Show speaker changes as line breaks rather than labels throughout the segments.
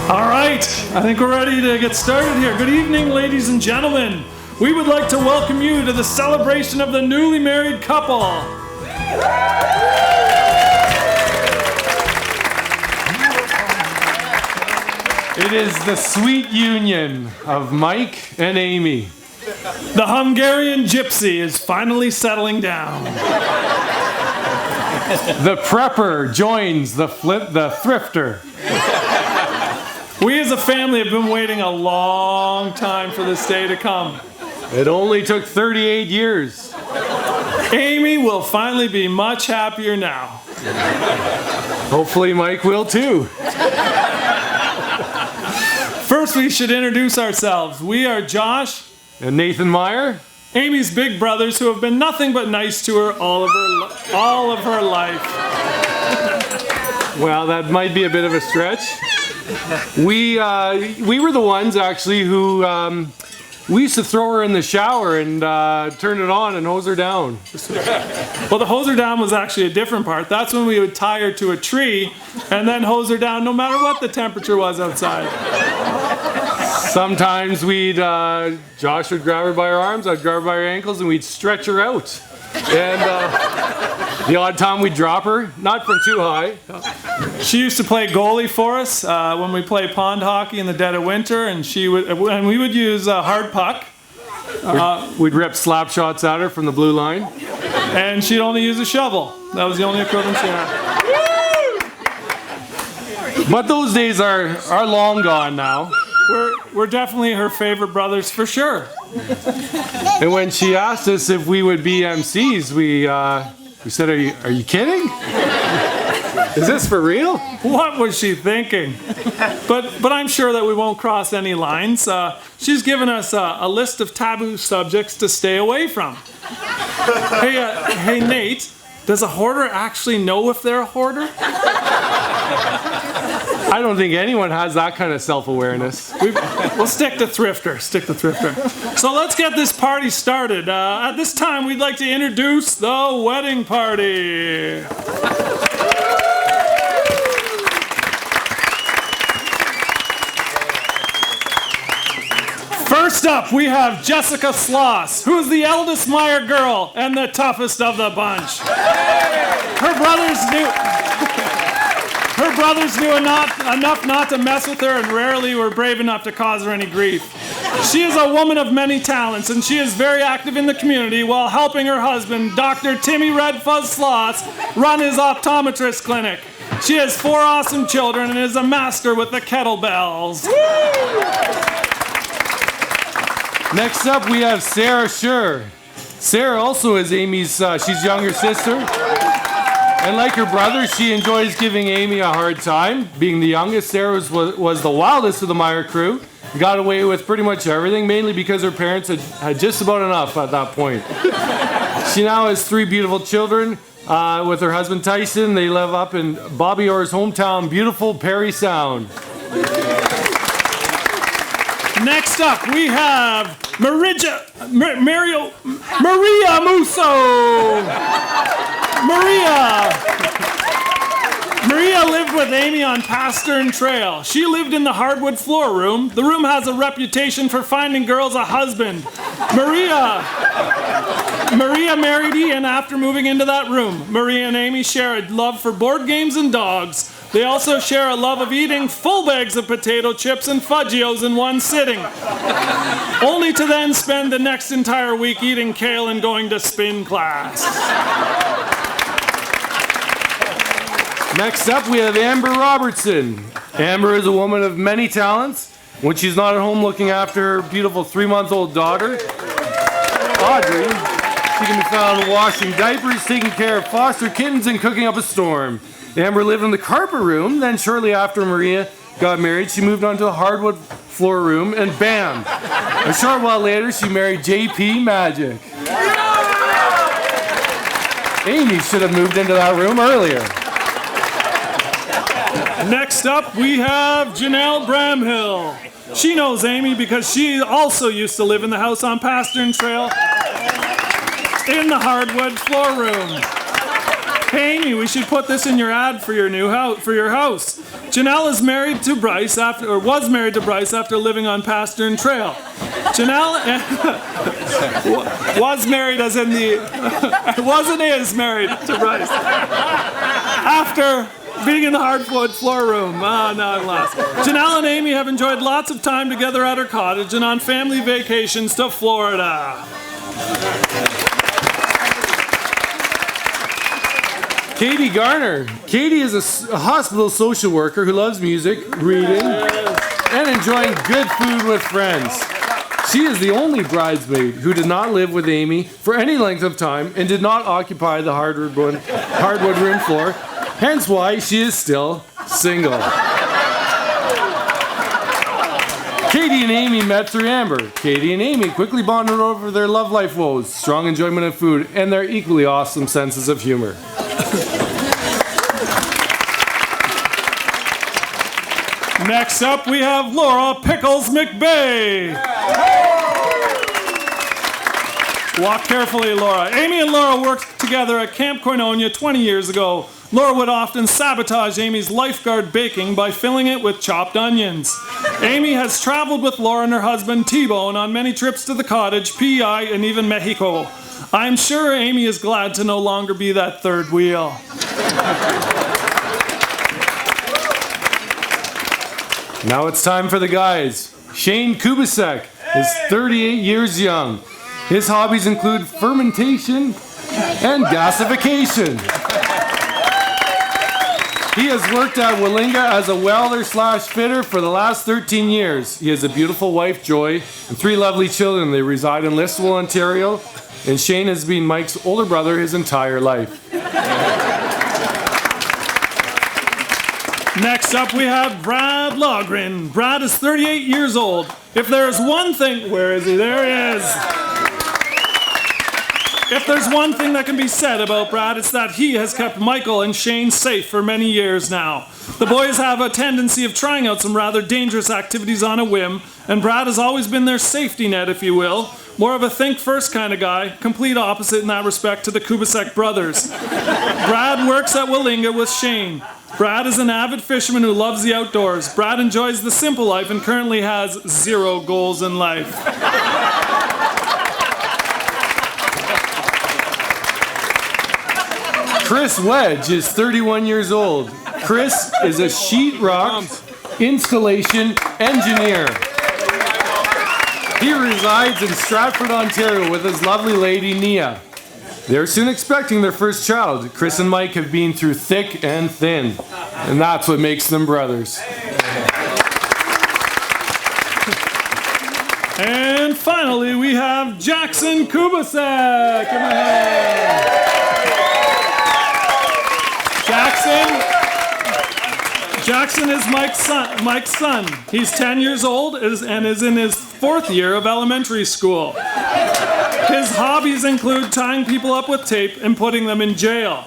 All right, I think we're ready to get started here. Good evening, ladies and gentlemen. We would like to welcome you to the celebration of the newly married couple.
It is the sweet union of Mike and Amy.
The Hungarian gypsy is finally settling down.
The prepper joins the thrifter.
We as a family have been waiting a long time for this day to come.
It only took 38 years.
Amy will finally be much happier now.
Hopefully Mike will too.
First, we should introduce ourselves. We are Josh
and Nathan Meyer,
Amy's big brothers, who have been nothing but nice to her all of her life.
Well, that might be a bit of a stretch. We were the ones actually who we used to throw her in the shower and turn it on and hose her down.
Well, the hose her down was actually a different part. That's when we would tie her to a tree and then hose her down no matter what the temperature was outside.
Sometimes Josh would grab her by her arms, I'd grab her by her ankles, and we'd stretch her out. And the odd time we'd drop her, not from too high.
She used to play goalie for us when we played pond hockey in the dead of winter, and we would use a hard puck.
We'd rip slap shots at her from the blue line.
And she'd only use a shovel. That was the only equivalent she had.
But those days are long gone now.
We're definitely her favorite brothers for sure.
And when she asked us if we would be MCs, we said, "Are you kidding? Is this for real?"
What was she thinking? But I'm sure that we won't cross any lines. She's given us a list of taboo subjects to stay away from. Hey Nate, does a hoarder actually know if they're a hoarder?
I don't think anyone has that kind of self-awareness.
We'll stick to thrifter. So let's get this party started. At this time, we'd like to introduce the wedding party. First up, we have Jessica Sloss, who is the eldest Meyer girl and the toughest of the bunch. Her brothers knew enough not to mess with her and rarely were brave enough to cause her any grief. She is a woman of many talents, and she is very active in the community while helping her husband, Dr. Timmy Redfuzz Sloss, run his optometrist clinic. She has 4 awesome children and is a master with the kettlebells.
Next up, we have Sarah Schur. Sarah also is Amy's, she's younger sister. And like her brother, she enjoys giving Amy a hard time. Being the youngest, Sarah was the wildest of the Meyer crew. Got away with pretty much everything, mainly because her parents had just about enough at that point. She now has 3 beautiful children with her husband Tyson. They live up in Bobby Orr's hometown, beautiful Perry Sound.
Next up, we have Maria Musso. Maria lived with Amy on Pastern Trail. She lived in the hardwood floor room. The room has a reputation for finding girls a husband. Maria married Ian after moving into that room. Maria and Amy share a love for board games and dogs. They also share a love of eating full bags of potato chips and Fudgios in one sitting, only to then spend the next entire week eating kale and going to spin class.
Next up, we have Amber Robertson. Amber is a woman of many talents. When she's not at home looking after her beautiful 3-month-old daughter, Audrey, she can be found washing diapers, taking care of foster kittens, and cooking up a storm. Amber lived in the carpet room, then shortly after Maria got married, she moved on to the hardwood floor room, and bam! A short while later, she married JP Magic. Amy should have moved into that room earlier.
Next up, we have Janelle Bramhill. She knows Amy because she also used to live in the house on Pastern Trail in the hardwood floor room. Hey, Amy, we should put this in your ad for your new house. Janelle is married to Bryce was married to Bryce after living on Pasture and Trail. Janelle was married, as in the was and is married to Bryce after being in the hardwood floor room. Now I'm lost. Janelle and Amy have enjoyed lots of time together at her cottage and on family vacations to Florida.
Katie Garner. Katie is a hospital social worker who loves music, reading, and enjoying good food with friends. She is the only bridesmaid who did not live with Amy for any length of time and did not occupy the hardwood room floor, hence why she is still single. Katie and Amy met through Amber. Katie and Amy quickly bonded over their love life woes, strong enjoyment of food, and their equally awesome senses of humor.
Next up, we have Laura Pickles McBay. Walk carefully, Laura. Amy and Laura worked together at Camp Koinonia 20 years ago. Laura would often sabotage Amy's lifeguard baking by filling it with chopped onions. Amy has traveled with Laura and her husband T-Bone on many trips to the cottage, PEI, and even Mexico. I'm sure Amy is glad to no longer be that third wheel.
Now it's time for the guys. Shane Kubasek is 38 years young. His hobbies include fermentation and gasification. He has worked at Willinga as a welder/fitter for the last 13 years. He has a beautiful wife, Joy, and 3 lovely children. They reside in Listowel, Ontario, and Shane has been Mike's older brother his entire life.
Next up, we have Brad Logren. Brad is 38 years old. If there's one thing... Where is he? There he is. If there's one thing that can be said about Brad, it's that he has kept Michael and Shane safe for many years now. The boys have a tendency of trying out some rather dangerous activities on a whim, and Brad has always been their safety net, if you will. More of a think first kind of guy, complete opposite in that respect to the Kubasek brothers. Brad works at Willinga with Shane. Brad is an avid fisherman who loves the outdoors. Brad enjoys the simple life and currently has 0 goals in life.
Chris Wedge is 31 years old. Chris is a sheetrock installation engineer. He resides in Stratford, Ontario with his lovely lady, Nia. They're soon expecting their first child. Chris and Mike have been through thick and thin, and that's what makes them brothers.
And finally, we have Jackson Kubasek. Give him a hand. Jackson is Mike's son. He's 10 years old and is in his 4th year of elementary school. His hobbies include tying people up with tape and putting them in jail.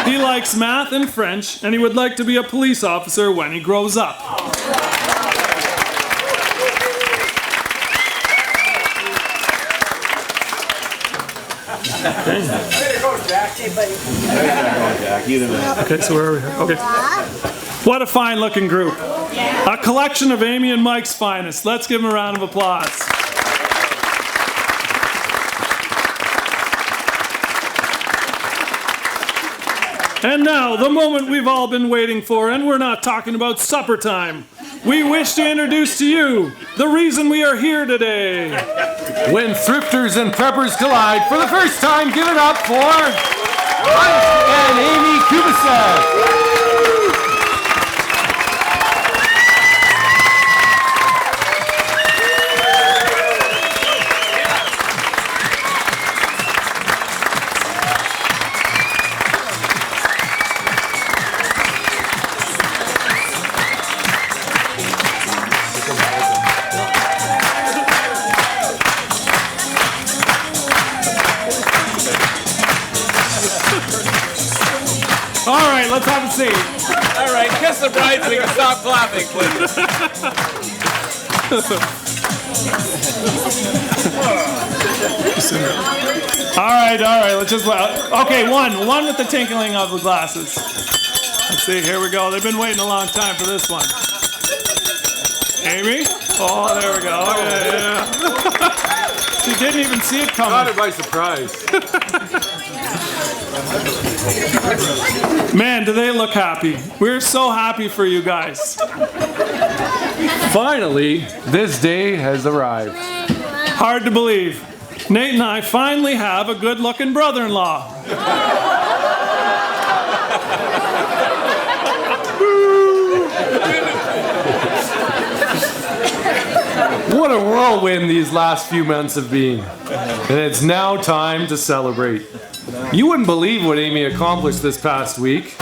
He likes math and French, and he would like to be a police officer when he grows up. Okay, so where are we? Okay. What a fine looking group. A collection of Amy and Mike's finest. Let's give them a round of applause. And now, the moment we've all been waiting for, and we're not talking about supper time. We wish to introduce to you the reason we are here today.
When thrifters and preppers collide, for the first time, give it up for Mike and Amy Kubasek.
All right, let's have a seat.
All right, kiss the bride so we can stop clapping, please.
All right. Let's just okay. One with the tinkling of the glasses. Let's see. Here we go. They've been waiting a long time for this one. Amy. Oh, there we go. Yeah. She didn't even see it coming.
Caught it by surprise.
Man, do they look happy. We're so happy for you guys.
Finally, this day has arrived.
Hard to believe. Nate and I finally have a good-looking brother-in-law.
What a whirlwind these last few months have been. And it's now time to celebrate. You wouldn't believe what Amy accomplished this past week.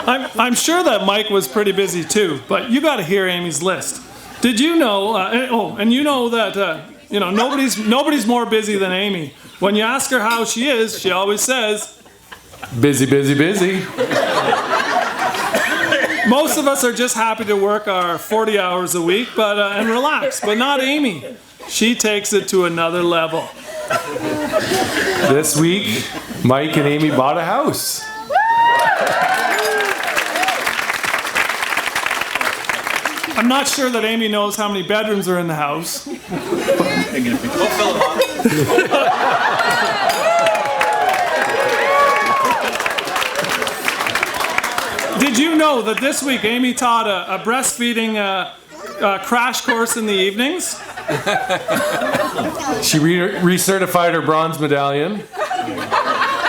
I'm sure that Mike was pretty busy too, but you got to hear Amy's list. Did you know? And you know that nobody's more busy than Amy. When you ask her how she is, she always says,
"Busy, busy, busy."
Most of us are just happy to work our 40 hours a week, and relax. But not Amy. She takes it to another level.
This week, Mike and Amy bought a house.
I'm not sure that Amy knows how many bedrooms are in the house. Did you know that this week Amy taught a breastfeeding crash course in the evenings?
She recertified her bronze medallion.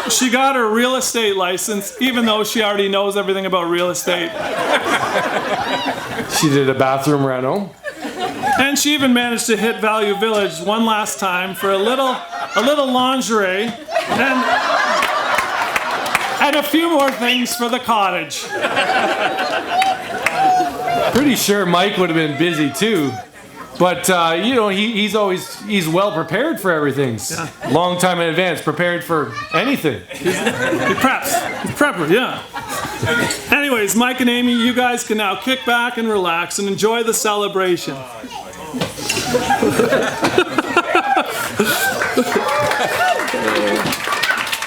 She got her real estate license, even though she already knows everything about real estate.
She did a bathroom reno.
And she even managed to hit Value Village one last time for a little lingerie and a few more things for the cottage.
Pretty sure Mike would have been busy too. But he's well prepared for everything.
Yeah.
Long time in advance, prepared for anything.
He preps. He's prepper, yeah. Anyways, Mike and Amy, you guys can now kick back and relax and enjoy the celebration.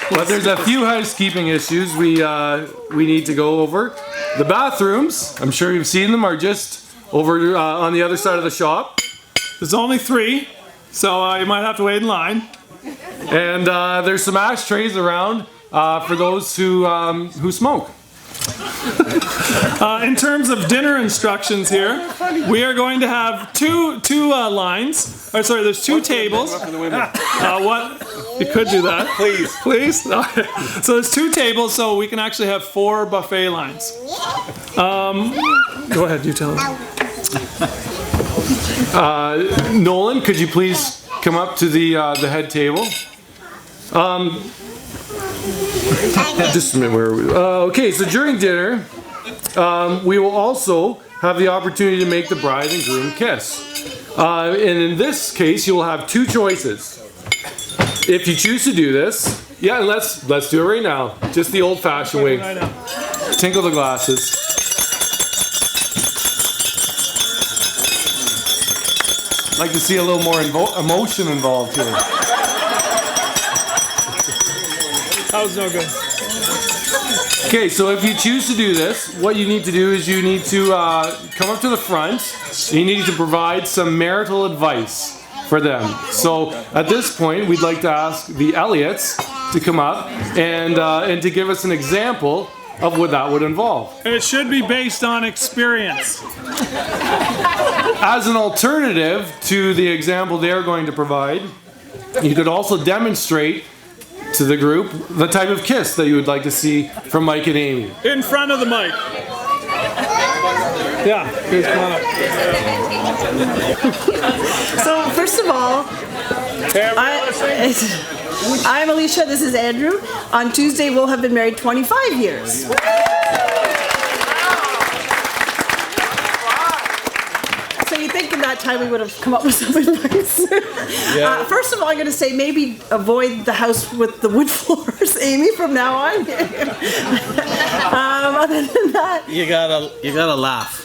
But there's a few housekeeping issues we need to go over. The bathrooms, I'm sure you've seen them, are just over on the other side of the shop.
There's only 3, so you might have to wait in line.
And there's some ashtrays around for those who smoke.
In terms of dinner instructions here, we are going to have two lines. There's 2 tables. What? You could do that. Please? Okay. So there's 2 tables, so we can actually have 4 buffet lines. Go ahead, you tell them.
Nolan, could you please come up to the head table? Just a minute, where are we? Okay, so during dinner, we will also have the opportunity to make the bride and groom kiss. And in this case, you will have 2 choices. If you choose to do this, let's do it right now. Just the old-fashioned way. Tinkle the glasses. I'd like to see a little more emotion involved here.
That was no good.
Okay, so if you choose to do this, what you need to do is you need to come up to the front. And you need to provide some marital advice for them. So at this point, we'd like to ask the Elliots to come up and to give us an example of what that would involve.
It should be based on experience.
As an alternative to the example they're going to provide, you could also demonstrate to the group the type of kiss that you would like to see from Mike and Amy.
In front of the mic. Yeah, please come on up.
So first of all, I'm Alicia, this is Andrew. On Tuesday we'll have been married 25 years. So you think in that time we would have come up with some advice? First of all, I'm going to say maybe avoid the house with the wood floors, Amy, from now on. Other than that,
you gotta laugh.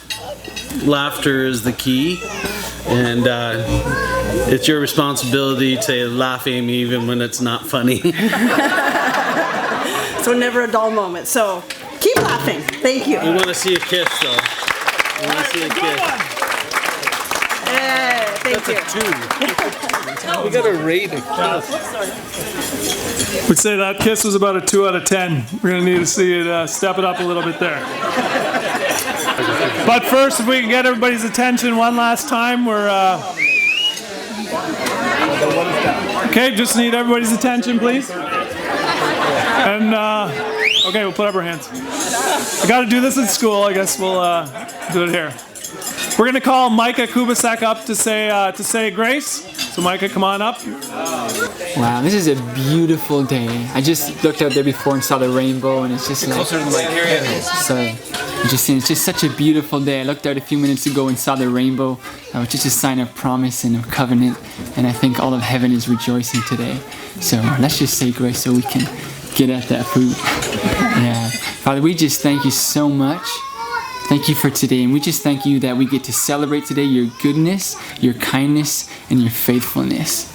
Laughter is the key. And it's your responsibility to laugh, Amy, even when it's not funny.
So never a dull moment. So keep laughing. Thank you.
We want to see a kiss, though. We want to see a kiss.
Thank you.
That's a 2. We got to rate a kiss.
Would say that kiss was about a 2 out of 10. We're gonna need to see it step it up a little bit there. But first, if we can get everybody's attention one last time, we're okay. Just need everybody's attention, please. And okay, we'll put up our hands. I got to do this in school. I guess we'll do it here. We're gonna call Micah Kubasek up to say grace. So Micah, come on up.
Wow, this is a beautiful day. I just looked out there before and saw the rainbow, and it's just like
Closer to the mic. Here.
sorry. It's just such a beautiful day. I looked out a few minutes ago and saw the rainbow, which is a sign of promise and of covenant. And I think all of heaven is rejoicing today. So let's just say grace so we can get at that food. Yeah, Father, we just thank you so much. Thank you for today, and we just thank you that we get to celebrate today your goodness, your kindness, and your faithfulness.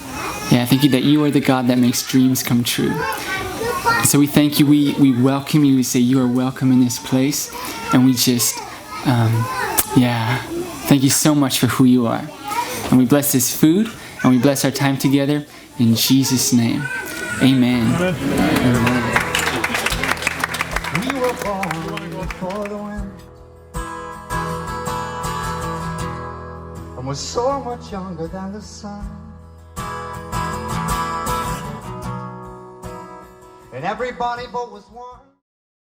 Yeah, thank you that you are the God that makes dreams come true. So we thank you, we welcome you, we say you are welcome in this place, and we just, thank you so much for who you are. And we bless this food, and we bless our time together, in Jesus' name. Amen. Amen.
We were born for the wind. And we're so much younger than the sun. And everybody but was one.